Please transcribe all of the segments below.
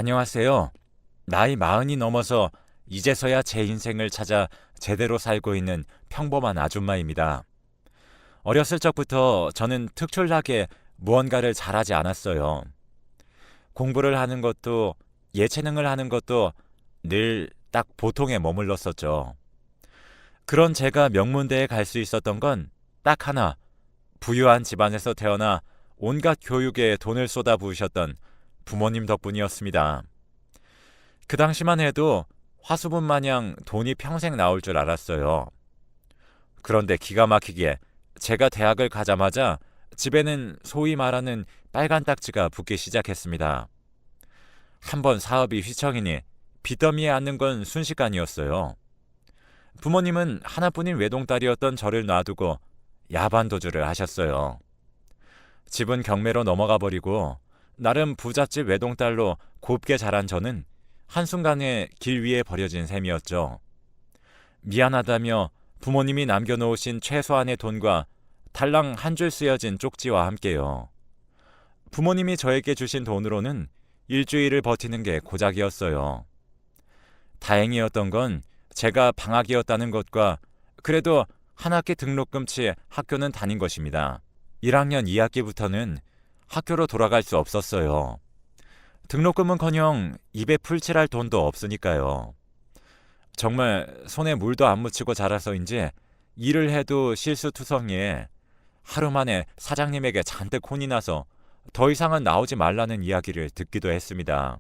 안녕하세요. 나이 40이 넘어서 이제서야 제 인생을 찾아 제대로 살고 있는 평범한 아줌마입니다. 어렸을 적부터 저는 특출나게 무언가를 잘하지 않았어요. 공부를 하는 것도 예체능을 하는 것도 늘 딱 보통에 머물렀었죠. 그런 제가 명문대에 갈 수 있었던 건 딱 하나, 부유한 집안에서 태어나 온갖 교육에 돈을 쏟아부으셨던 부모님 덕분이었습니다. 그 당시만 해도 화수분 마냥 돈이 평생 나올 줄 알았어요. 그런데 기가 막히게 제가 대학을 가자마자 집에는 소위 말하는 빨간 딱지가 붙기 시작했습니다. 한번 사업이 휘청이니 빚더미에 앉는 건 순식간이었어요. 부모님은 하나뿐인 외동딸이었던 저를 놔두고 야반도주를 하셨어요. 집은 경매로 넘어가 버리고 나름 부잣집 외동딸로 곱게 자란 저는 한순간에 길 위에 버려진 셈이었죠. 미안하다며 부모님이 남겨놓으신 최소한의 돈과 달랑 한 줄 쓰여진 쪽지와 함께요. 부모님이 저에게 주신 돈으로는 일주일을 버티는 게 고작이었어요. 다행이었던 건 제가 방학이었다는 것과 그래도 한 학기 등록금치 학교는 다닌 것입니다. 1학년 2학기부터는 학교로 돌아갈 수 없었어요. 등록금은커녕 입에 풀칠할 돈도 없으니까요. 정말 손에 물도 안 묻히고 자라서인지 일을 해도 실수투성이에 하루 만에 사장님에게 잔뜩 혼이 나서 더 이상은 나오지 말라는 이야기를 듣기도 했습니다.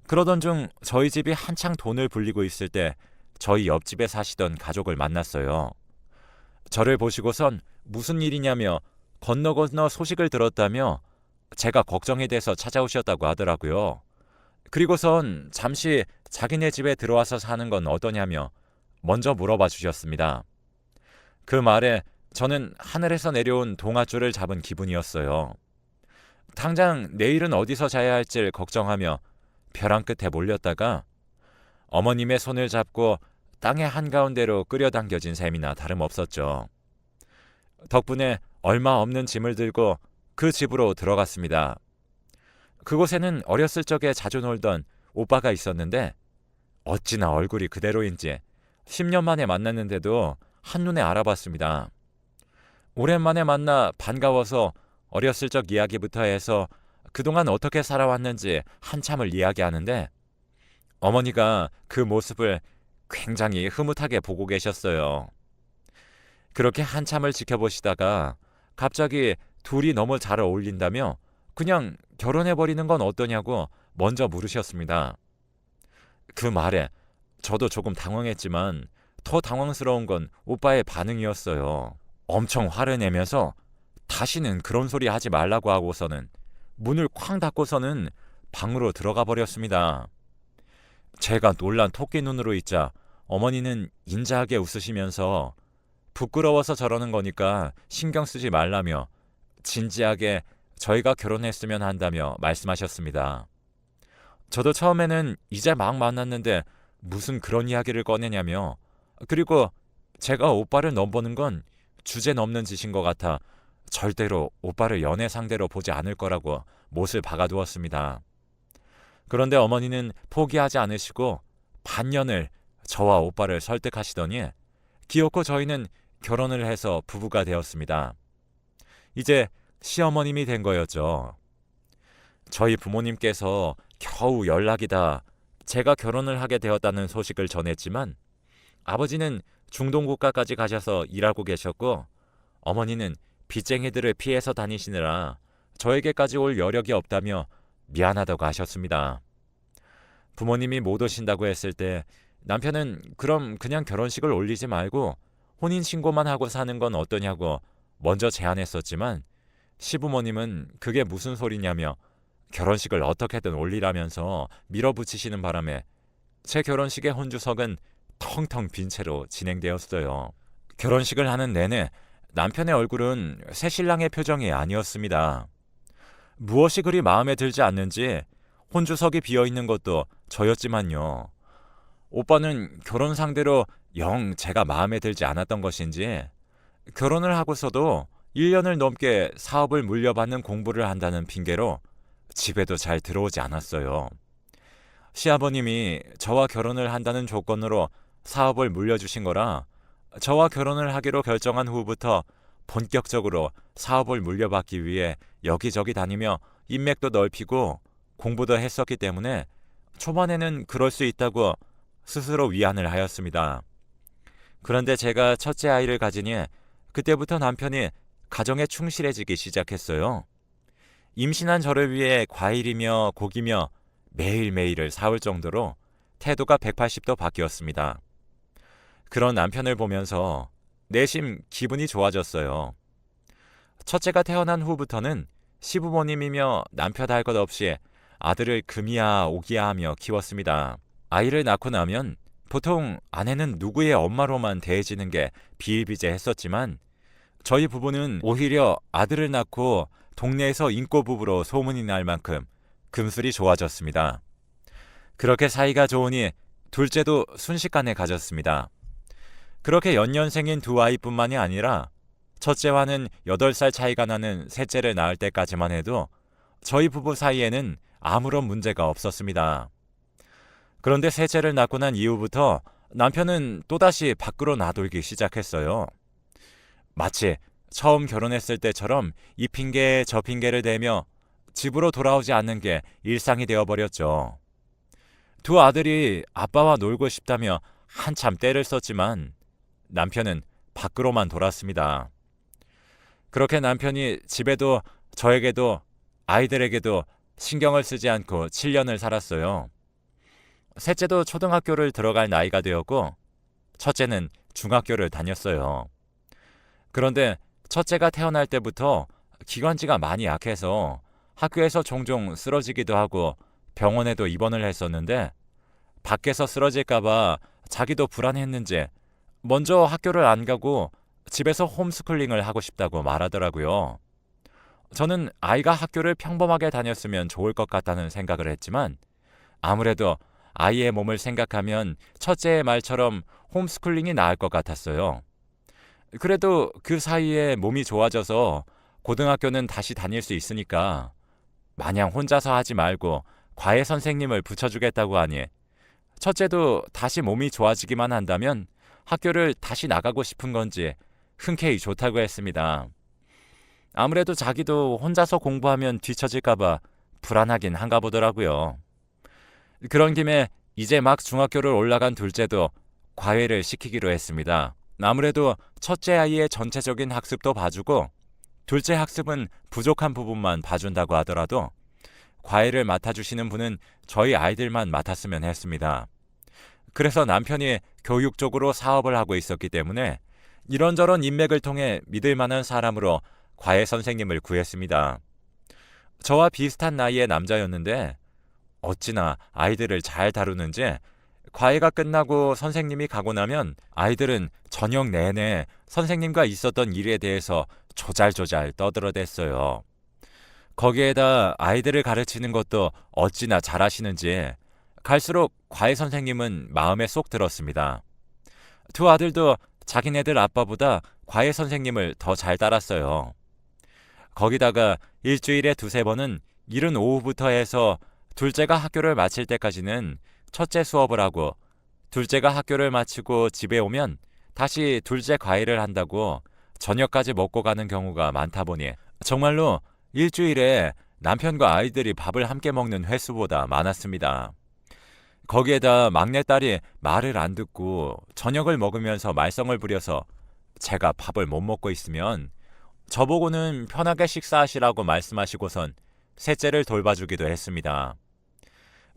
그러던 중 저희 집이 한창 돈을 불리고 있을 때 저희 옆집에 사시던 가족을 만났어요. 저를 보시고선 무슨 일이냐며 건너 소식을 들었다며 제가 걱정이 돼서 찾아오셨다고 하더라고요. 그리고선 잠시 자기네 집에 들어와서 사는 건 어떠냐며 먼저 물어봐 주셨습니다. 그 말에 저는 하늘에서 내려온 동아줄을 잡은 기분이었어요. 당장 내일은 어디서 자야 할지 걱정하며 벼랑 끝에 몰렸다가 어머님의 손을 잡고 땅의 한가운데로 끌어당겨진 셈이나 다름없었죠. 덕분에 얼마 없는 짐을 들고 그 집으로 들어갔습니다. 그곳에는 어렸을 적에 자주 놀던 오빠가 있었는데 어찌나 얼굴이 그대로인지 10년 만에 만났는데도 한눈에 알아봤습니다. 오랜만에 만나 반가워서 어렸을 적 이야기부터 해서 그동안 어떻게 살아왔는지 한참을 이야기하는데 어머니가 그 모습을 굉장히 흐뭇하게 보고 계셨어요. 그렇게 한참을 지켜보시다가 갑자기 둘이 너무 잘 어울린다며 그냥 결혼해버리는 건 어떠냐고 먼저 물으셨습니다. 그 말에 저도 조금 당황했지만 더 당황스러운 건 오빠의 반응이었어요. 엄청 화를 내면서 다시는 그런 소리 하지 말라고 하고서는 문을 쾅 닫고서는 방으로 들어가 버렸습니다. 제가 놀란 토끼 눈으로 있자 어머니는 인자하게 웃으시면서 부끄러워서 저러는 거니까 신경 쓰지 말라며 진지하게 저희가 결혼했으면 한다며 말씀하셨습니다. 저도 처음에는 이제 막 만났는데 무슨 그런 이야기를 꺼내냐며 그리고 제가 오빠를 넘보는 건 주제 넘는 짓인 것 같아 절대로 오빠를 연애 상대로 보지 않을 거라고 못을 박아두었습니다. 그런데 어머니는 포기하지 않으시고 반년을 저와 오빠를 설득하시더니 기어코 저희는 결혼을 해서 부부가 되었습니다. 이제 시어머님이 된 거였죠. 저희 부모님께서 겨우 연락이다 제가 결혼을 하게 되었다는 소식을 전했지만 아버지는 중동 국가까지 가셔서 일하고 계셨고 어머니는 빚쟁이들을 피해서 다니시느라 저에게까지 올 여력이 없다며 미안하다고 하셨습니다. 부모님이 못 오신다고 했을 때 남편은 그럼 그냥 결혼식을 올리지 말고 혼인신고만 하고 사는 건 어떠냐고 먼저 제안했었지만 시부모님은 그게 무슨 소리냐며 결혼식을 어떻게든 올리라면서 밀어붙이시는 바람에 제 결혼식의 혼주석은 텅텅 빈 채로 진행되었어요. 결혼식을 하는 내내 남편의 얼굴은 새신랑의 표정이 아니었습니다. 무엇이 그리 마음에 들지 않는지 혼주석이 비어있는 것도 저였지만요. 오빠는 결혼 상대로 영 제가 마음에 들지 않았던 것인지 결혼을 하고서도 1년을 넘게 사업을 물려받는 공부를 한다는 핑계로 집에도 잘 들어오지 않았어요. 시아버님이 저와 결혼을 한다는 조건으로 사업을 물려주신 거라 저와 결혼을 하기로 결정한 후부터 본격적으로 사업을 물려받기 위해 여기저기 다니며 인맥도 넓히고 공부도 했었기 때문에 초반에는 그럴 수 있다고 스스로 위안을 하였습니다. 그런데 제가 첫째 아이를 가지니 그때부터 남편이 가정에 충실해지기 시작했어요. 임신한 저를 위해 과일이며 고기며 매일매일을 사올 정도로 태도가 180도 바뀌었습니다. 그런 남편을 보면서 내심 기분이 좋아졌어요. 첫째가 태어난 후부터는 시부모님이며 남편 할 것 없이 아들을 금이야 오기야 하며 키웠습니다. 아이를 낳고 나면 보통 아내는 누구의 엄마로만 대해지는 게 비일비재했었지만 저희 부부는 오히려 아들을 낳고 동네에서 인꼬 부부로 소문이 날 만큼 금슬이 좋아졌습니다. 그렇게 사이가 좋으니 둘째도 순식간에 가졌습니다. 그렇게 연년생인 두 아이뿐만이 아니라 첫째와는 8살 차이가 나는 셋째를 낳을 때까지만 해도 저희 부부 사이에는 아무런 문제가 없었습니다. 그런데 셋째를 낳고 난 이후부터 남편은 또다시 밖으로 나돌기 시작했어요. 마치 처음 결혼했을 때처럼 이 핑계 저 핑계를 대며 집으로 돌아오지 않는 게 일상이 되어버렸죠. 두 아들이 아빠와 놀고 싶다며 한참 떼를 썼지만 남편은 밖으로만 돌았습니다. 그렇게 남편이 집에도 저에게도 아이들에게도 신경을 쓰지 않고 7년을 살았어요. 셋째도 초등학교를 들어갈 나이가 되었고 첫째는 중학교를 다녔어요. 그런데 첫째가 태어날 때부터 기관지가 많이 약해서 학교에서 종종 쓰러지기도 하고 병원에도 입원을 했었는데 밖에서 쓰러질까봐 자기도 불안했는지 먼저 학교를 안 가고 집에서 홈스쿨링을 하고 싶다고 말하더라고요. 저는 아이가 학교를 평범하게 다녔으면 좋을 것 같다는 생각을 했지만 아무래도 아이의 몸을 생각하면 첫째의 말처럼 홈스쿨링이 나을 것 같았어요. 그래도 그 사이에 몸이 좋아져서 고등학교는 다시 다닐 수 있으니까 마냥 혼자서 하지 말고 과외 선생님을 붙여주겠다고 하니 첫째도 다시 몸이 좋아지기만 한다면 학교를 다시 나가고 싶은 건지 흔쾌히 좋다고 했습니다. 아무래도 자기도 혼자서 공부하면 뒤처질까봐 불안하긴 한가 보더라고요. 그런 김에 이제 막 중학교를 올라간 둘째도 과외를 시키기로 했습니다. 아무래도 첫째 아이의 전체적인 학습도 봐주고 둘째 학습은 부족한 부분만 봐준다고 하더라도 과외를 맡아주시는 분은 저희 아이들만 맡았으면 했습니다. 그래서 남편이 교육 쪽으로 사업을 하고 있었기 때문에 이런저런 인맥을 통해 믿을 만한 사람으로 과외 선생님을 구했습니다. 저와 비슷한 나이의 남자였는데 어찌나 아이들을 잘 다루는지 과외가 끝나고 선생님이 가고 나면 아이들은 저녁 내내 선생님과 있었던 일에 대해서 조잘조잘 떠들어댔어요. 거기에다 아이들을 가르치는 것도 어찌나 잘하시는지 갈수록 과외 선생님은 마음에 쏙 들었습니다. 두 아들도 자기네들 아빠보다 과외 선생님을 더 잘 따랐어요. 거기다가 일주일에 2-3번은 이른 오후부터 해서 둘째가 학교를 마칠 때까지는 첫째 수업을 하고 둘째가 학교를 마치고 집에 오면 다시 둘째 과외를 한다고 저녁까지 먹고 가는 경우가 많다 보니 정말로 일주일에 남편과 아이들이 밥을 함께 먹는 횟수보다 많았습니다. 거기에다 막내딸이 말을 안 듣고 저녁을 먹으면서 말썽을 부려서 제가 밥을 못 먹고 있으면 저보고는 편하게 식사하시라고 말씀하시고선 셋째를 돌봐주기도 했습니다.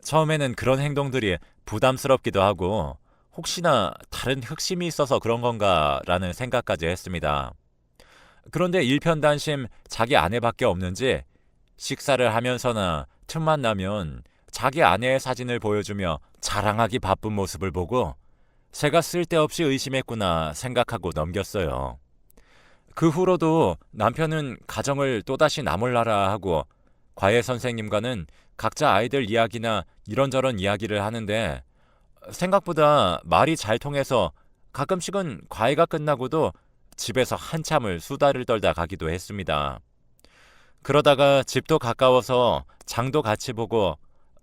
처음에는 그런 행동들이 부담스럽기도 하고 혹시나 다른 흑심이 있어서 그런 건가라는 생각까지 했습니다. 그런데 일편단심 자기 아내밖에 없는지 식사를 하면서나 틈만 나면 자기 아내의 사진을 보여주며 자랑하기 바쁜 모습을 보고 제가 쓸데없이 의심했구나 생각하고 넘겼어요. 그 후로도 남편은 가정을 또다시 나몰라라 하고 과외 선생님과는 각자 아이들 이야기나 이런저런 이야기를 하는데 생각보다 말이 잘 통해서 가끔씩은 과외가 끝나고도 집에서 한참을 수다를 떨다 가기도 했습니다. 그러다가 집도 가까워서 장도 같이 보고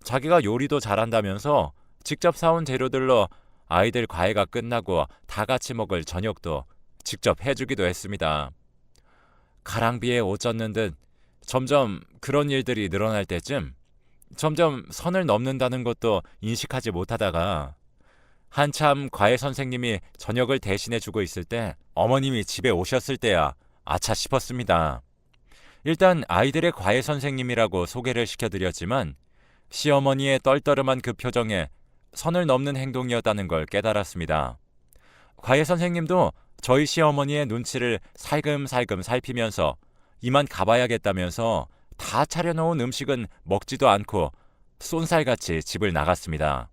자기가 요리도 잘한다면서 직접 사온 재료들로 아이들 과외가 끝나고 다 같이 먹을 저녁도 직접 해주기도 했습니다. 가랑비에 옷 젖는 듯 점점 그런 일들이 늘어날 때쯤 점점 선을 넘는다는 것도 인식하지 못하다가 한참 과외 선생님이 저녁을 대신해 주고 있을 때 어머님이 집에 오셨을 때야 아차 싶었습니다. 일단 아이들의 과외 선생님이라고 소개를 시켜드렸지만 시어머니의 떨떠름한 그 표정에 선을 넘는 행동이었다는 걸 깨달았습니다. 과외 선생님도 저희 시어머니의 눈치를 살금살금 살피면서 이만 가봐야겠다면서 다 차려놓은 음식은 먹지도 않고 쏜살같이 집을 나갔습니다.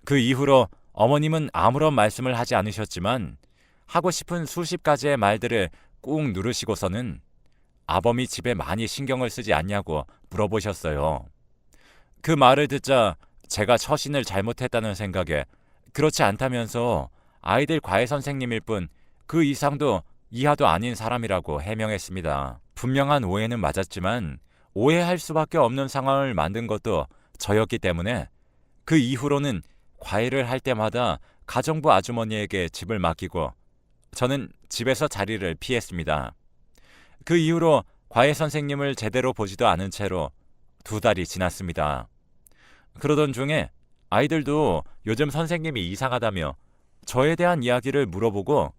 그 이후로 어머님은 아무런 말씀을 하지 않으셨지만 하고 싶은 수십 가지의 말들을 꾹 누르시고서는 아범이 집에 많이 신경을 쓰지 않냐고 물어보셨어요. 그 말을 듣자 제가 처신을 잘못했다는 생각에 그렇지 않다면서 아이들 과외 선생님일 뿐 그 이상도 이하도 아닌 사람이라고 해명했습니다. 분명한 오해는 맞았지만 오해할 수밖에 없는 상황을 만든 것도 저였기 때문에 그 이후로는 과외를 할 때마다 가정부 아주머니에게 집을 맡기고 저는 집에서 자리를 피했습니다. 그 이후로 과외 선생님을 제대로 보지도 않은 채로 2달이 지났습니다. 그러던 중에 아이들도 요즘 선생님이 이상하다며 저에 대한 이야기를 물어보고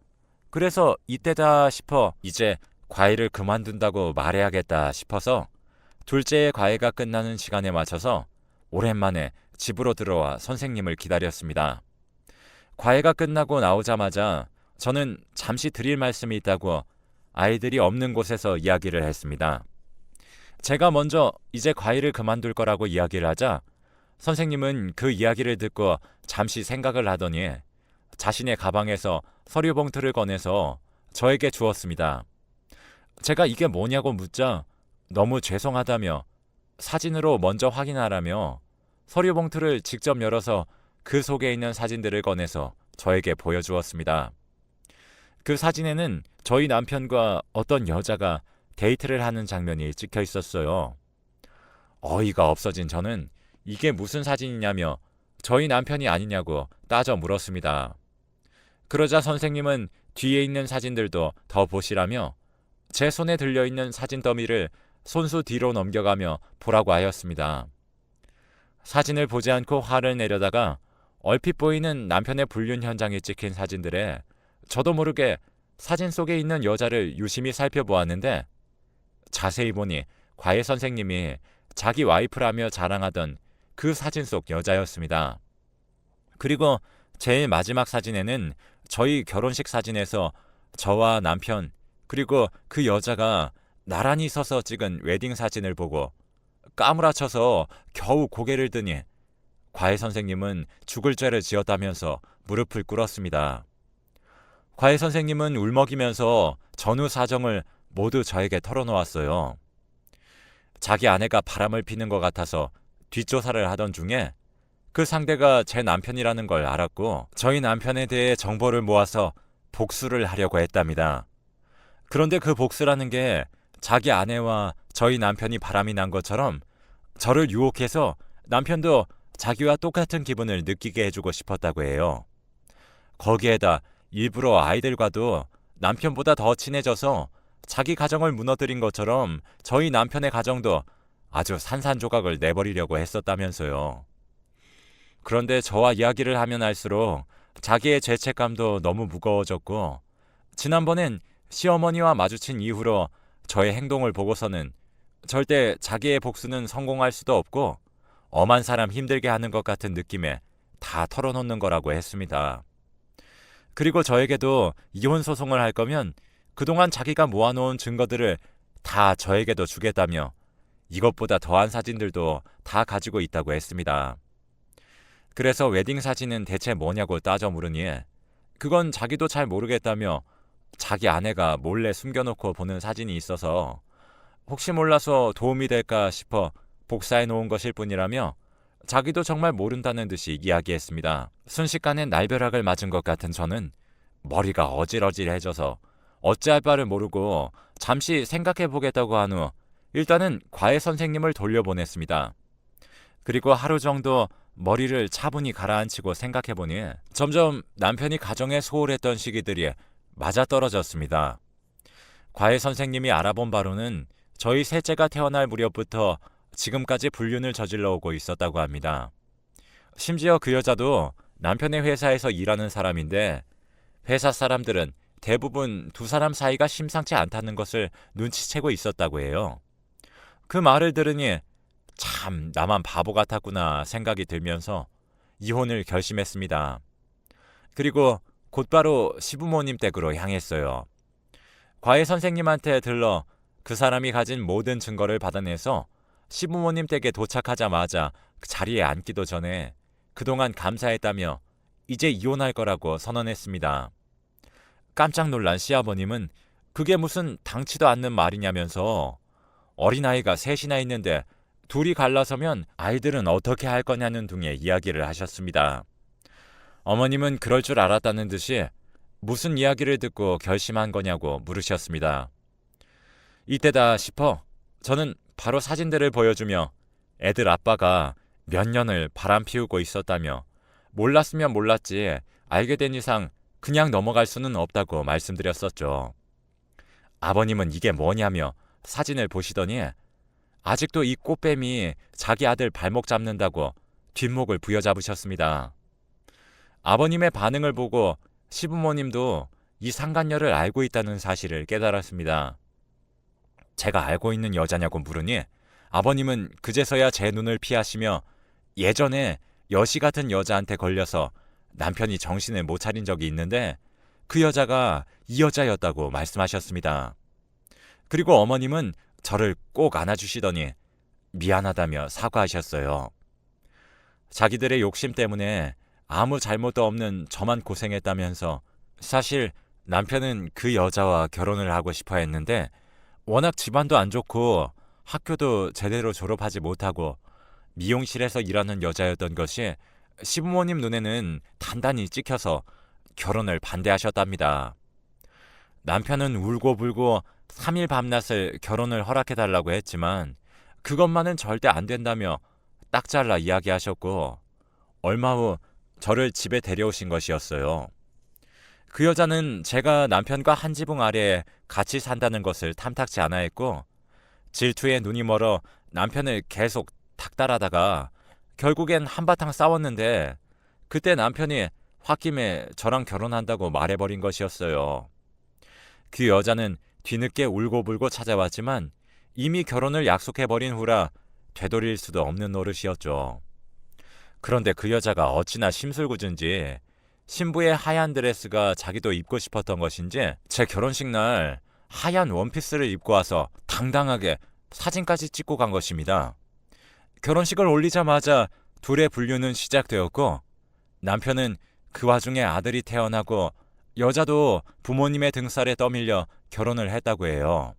그래서 이때다 싶어 이제 과외를 그만둔다고 말해야겠다 싶어서 둘째의 과외가 끝나는 시간에 맞춰서 오랜만에 집으로 들어와 선생님을 기다렸습니다. 과외가 끝나고 나오자마자 저는 잠시 드릴 말씀이 있다고 아이들이 없는 곳에서 이야기를 했습니다. 제가 먼저 이제 과외를 그만둘 거라고 이야기를 하자 선생님은 그 이야기를 듣고 잠시 생각을 하더니 자신의 가방에서 서류 봉투를 꺼내서 저에게 주었습니다. 제가 이게 뭐냐고 묻자 너무 죄송하다며 사진으로 먼저 확인하라며 서류 봉투를 직접 열어서 그 속에 있는 사진들을 꺼내서 저에게 보여주었습니다. 그 사진에는 저희 남편과 어떤 여자가 데이트를 하는 장면이 찍혀 있었어요. 어이가 없어진 저는 이게 무슨 사진이냐며 저희 남편이 아니냐고 따져 물었습니다. 그러자 선생님은 뒤에 있는 사진들도 더 보시라며 제 손에 들려있는 사진 더미를 손수 뒤로 넘겨가며 보라고 하였습니다. 사진을 보지 않고 화를 내려다가 얼핏 보이는 남편의 불륜 현장이 찍힌 사진들에 저도 모르게 사진 속에 있는 여자를 유심히 살펴보았는데 자세히 보니 과외 선생님이 자기 와이프라며 자랑하던 그 사진 속 여자였습니다. 그리고 제일 마지막 사진에는 저희 결혼식 사진에서 저와 남편 그리고 그 여자가 나란히 서서 찍은 웨딩 사진을 보고 까무라쳐서 겨우 고개를 드니 과외 선생님은 죽을 죄를 지었다면서 무릎을 꿇었습니다. 과외 선생님은 울먹이면서 전후 사정을 모두 저에게 털어놓았어요. 자기 아내가 바람을 피는 것 같아서 뒷조사를 하던 중에 그 상대가 제 남편이라는 걸 알았고 저희 남편에 대해 정보를 모아서 복수를 하려고 했답니다. 그런데 그 복수라는 게 자기 아내와 저희 남편이 바람이 난 것처럼 저를 유혹해서 남편도 자기와 똑같은 기분을 느끼게 해주고 싶었다고 해요. 거기에다 일부러 아이들과도 남편보다 더 친해져서 자기 가정을 무너뜨린 것처럼 저희 남편의 가정도 아주 산산조각을 내버리려고 했었다면서요. 그런데 저와 이야기를 하면 할수록 자기의 죄책감도 너무 무거워졌고 지난번엔 시어머니와 마주친 이후로 저의 행동을 보고서는 절대 자기의 복수는 성공할 수도 없고 엄한 사람 힘들게 하는 것 같은 느낌에 다 털어놓는 거라고 했습니다. 그리고 저에게도 이혼 소송을 할 거면 그동안 자기가 모아놓은 증거들을 다 저에게도 주겠다며 이것보다 더한 사진들도 다 가지고 있다고 했습니다. 그래서 웨딩 사진은 대체 뭐냐고 따져 물으니 그건 자기도 잘 모르겠다며 자기 아내가 몰래 숨겨놓고 보는 사진이 있어서 혹시 몰라서 도움이 될까 싶어 복사해 놓은 것일 뿐이라며 자기도 정말 모른다는 듯이 이야기했습니다. 순식간에 날벼락을 맞은 것 같은 저는 머리가 어질어질해져서 어찌할 바를 모르고 잠시 생각해 보겠다고 한 후 일단은 과외 선생님을 돌려보냈습니다. 그리고 하루 정도 머리를 차분히 가라앉히고 생각해보니 점점 남편이 가정에 소홀했던 시기들이 맞아떨어졌습니다. 과외 선생님이 알아본 바로는 저희 셋째가 태어날 무렵부터 지금까지 불륜을 저질러 오고 있었다고 합니다. 심지어 그 여자도 남편의 회사에서 일하는 사람인데 회사 사람들은 대부분 두 사람 사이가 심상치 않다는 것을 눈치채고 있었다고 해요. 그 말을 들으니 참 나만 바보 같았구나 생각이 들면서 이혼을 결심했습니다. 그리고 곧바로 시부모님 댁으로 향했어요. 과외 선생님한테 들러 그 사람이 가진 모든 증거를 받아내서 시부모님 댁에 도착하자마자 그 자리에 앉기도 전에 그동안 감사했다며 이제 이혼할 거라고 선언했습니다. 깜짝 놀란 시아버님은 그게 무슨 당치도 않는 말이냐면서 어린아이가 셋이나 있는데 둘이 갈라서면 아이들은 어떻게 할 거냐는 등의 이야기를 하셨습니다. 어머님은 그럴 줄 알았다는 듯이 무슨 이야기를 듣고 결심한 거냐고 물으셨습니다. 이때다 싶어 저는 바로 사진들을 보여주며 애들 아빠가 몇 년을 바람 피우고 있었다며 몰랐으면 몰랐지 알게 된 이상 그냥 넘어갈 수는 없다고 말씀드렸었죠. 아버님은 이게 뭐냐며 사진을 보시더니 아직도 이 꽃뱀이 자기 아들 발목 잡는다고 뒷목을 부여잡으셨습니다. 아버님의 반응을 보고 시부모님도 이 상간녀를 알고 있다는 사실을 깨달았습니다. 제가 알고 있는 여자냐고 물으니 아버님은 그제서야 제 눈을 피하시며 예전에 여시 같은 여자한테 걸려서 남편이 정신을 못 차린 적이 있는데 그 여자가 이 여자였다고 말씀하셨습니다. 그리고 어머님은 저를 꼭 안아주시더니 미안하다며 사과하셨어요. 자기들의 욕심 때문에 아무 잘못도 없는 저만 고생했다면서 사실 남편은 그 여자와 결혼을 하고 싶어 했는데 워낙 집안도 안 좋고 학교도 제대로 졸업하지 못하고 미용실에서 일하는 여자였던 것이 시부모님 눈에는 단단히 찍혀서 결혼을 반대하셨답니다. 남편은 울고불고 3일 밤낮을 결혼을 허락해달라고 했지만 그것만은 절대 안 된다며 딱 잘라 이야기하셨고 얼마 후 저를 집에 데려오신 것이었어요. 그 여자는 제가 남편과 한 지붕 아래에 같이 산다는 것을 탐탁지 않아 했고 질투에 눈이 멀어 남편을 계속 닥달하다가 결국엔 한바탕 싸웠는데 그때 남편이 홧김에 저랑 결혼한다고 말해버린 것이었어요. 그 여자는 뒤늦게 울고불고 찾아왔지만 이미 결혼을 약속해버린 후라 되돌릴 수도 없는 노릇이었죠. 그런데 그 여자가 어찌나 심술궂은지 신부의 하얀 드레스가 자기도 입고 싶었던 것인지 제 결혼식 날 하얀 원피스를 입고 와서 당당하게 사진까지 찍고 간 것입니다. 결혼식을 올리자마자 둘의 불륜은 시작되었고 남편은 그 와중에 아들이 태어나고 여자도 부모님의 등살에 떠밀려 결혼을 했다고 해요.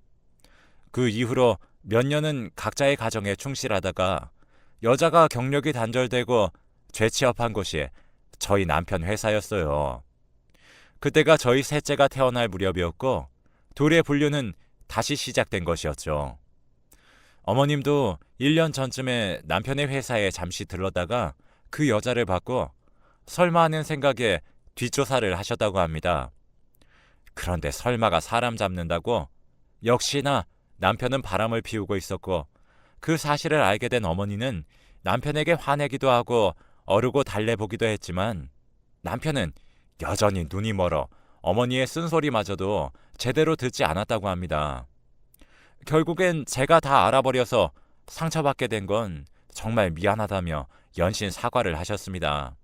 그 이후로 몇 년은 각자의 가정에 충실하다가 여자가 경력이 단절되고 재취업한 곳이 저희 남편 회사였어요. 그때가 저희 셋째가 태어날 무렵이었고 둘의 불륜은 다시 시작된 것이었죠. 어머님도 1년 전쯤에 남편의 회사에 잠시 들렀다가 그 여자를 봤고 설마 하는 생각에 뒷조사를 하셨다고 합니다. 그런데 설마가 사람 잡는다고 역시나 남편은 바람을 피우고 있었고 그 사실을 알게 된 어머니는 남편에게 화내기도 하고 어르고 달래보기도 했지만 남편은 여전히 눈이 멀어 어머니의 쓴소리마저도 제대로 듣지 않았다고 합니다. 결국엔 제가 다 알아버려서 상처받게 된 건 정말 미안하다며 연신 사과를 하셨습니다.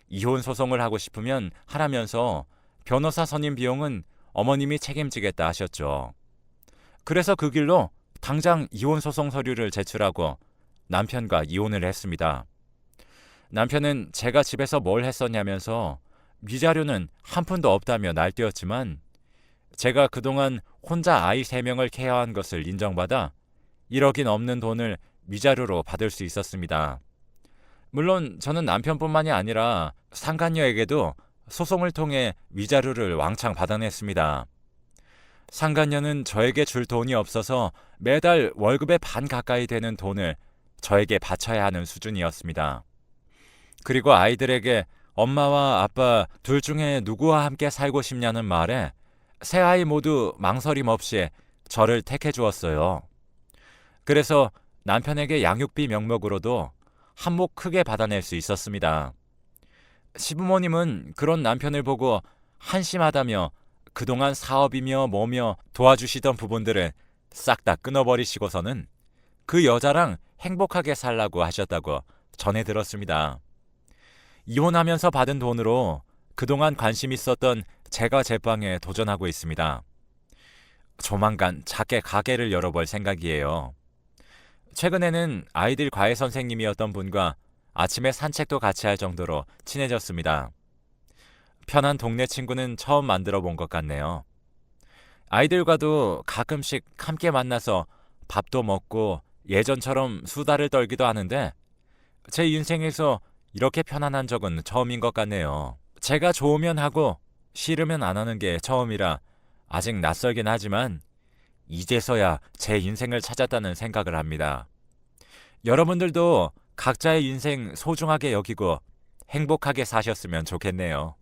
이혼 소송을 하고 싶으면 하라면서 변호사 선임 비용은 어머님이 책임지겠다 하셨죠. 그래서 그 길로 당장 이혼 소송 서류를 제출하고 남편과 이혼을 했습니다. 남편은 제가 집에서 뭘 했었냐면서 위자료는 한 푼도 없다며 날뛰었지만 제가 그동안 혼자 아이 3명을 케어한 것을 인정받아 1억이 넘는 돈을 위자료로 받을 수 있었습니다. 물론 저는 남편뿐만이 아니라 상간녀에게도 소송을 통해 위자료를 왕창 받아냈습니다. 상간녀는 저에게 줄 돈이 없어서 매달 월급의 반 가까이 되는 돈을 저에게 바쳐야 하는 수준이었습니다. 그리고 아이들에게 엄마와 아빠 둘 중에 누구와 함께 살고 싶냐는 말에 세 아이 모두 망설임 없이 저를 택해 주었어요. 그래서 남편에게 양육비 명목으로도 한몫 크게 받아낼 수 있었습니다. 시부모님은 그런 남편을 보고 한심하다며 그동안 사업이며 뭐며 도와주시던 부분들을 싹 다 끊어버리시고서는 그 여자랑 행복하게 살라고 하셨다고 전해 들었습니다. 이혼하면서 받은 돈으로 그동안 관심 있었던 제과 제빵에 도전하고 있습니다. 조만간 작게 가게를 열어볼 생각이에요. 최근에는 아이들 과외 선생님이었던 분과 아침에 산책도 같이 할 정도로 친해졌습니다. 편한 동네 친구는 처음 만들어 본 것 같네요. 아이들과도 가끔씩 함께 만나서 밥도 먹고 예전처럼 수다를 떨기도 하는데 제 인생에서 이렇게 편안한 적은 처음인 것 같네요. 제가 좋으면 하고 싫으면 안 하는 게 처음이라 아직 낯설긴 하지만 이제서야 제 인생을 찾았다는 생각을 합니다. 여러분들도 각자의 인생 소중하게 여기고 행복하게 사셨으면 좋겠네요.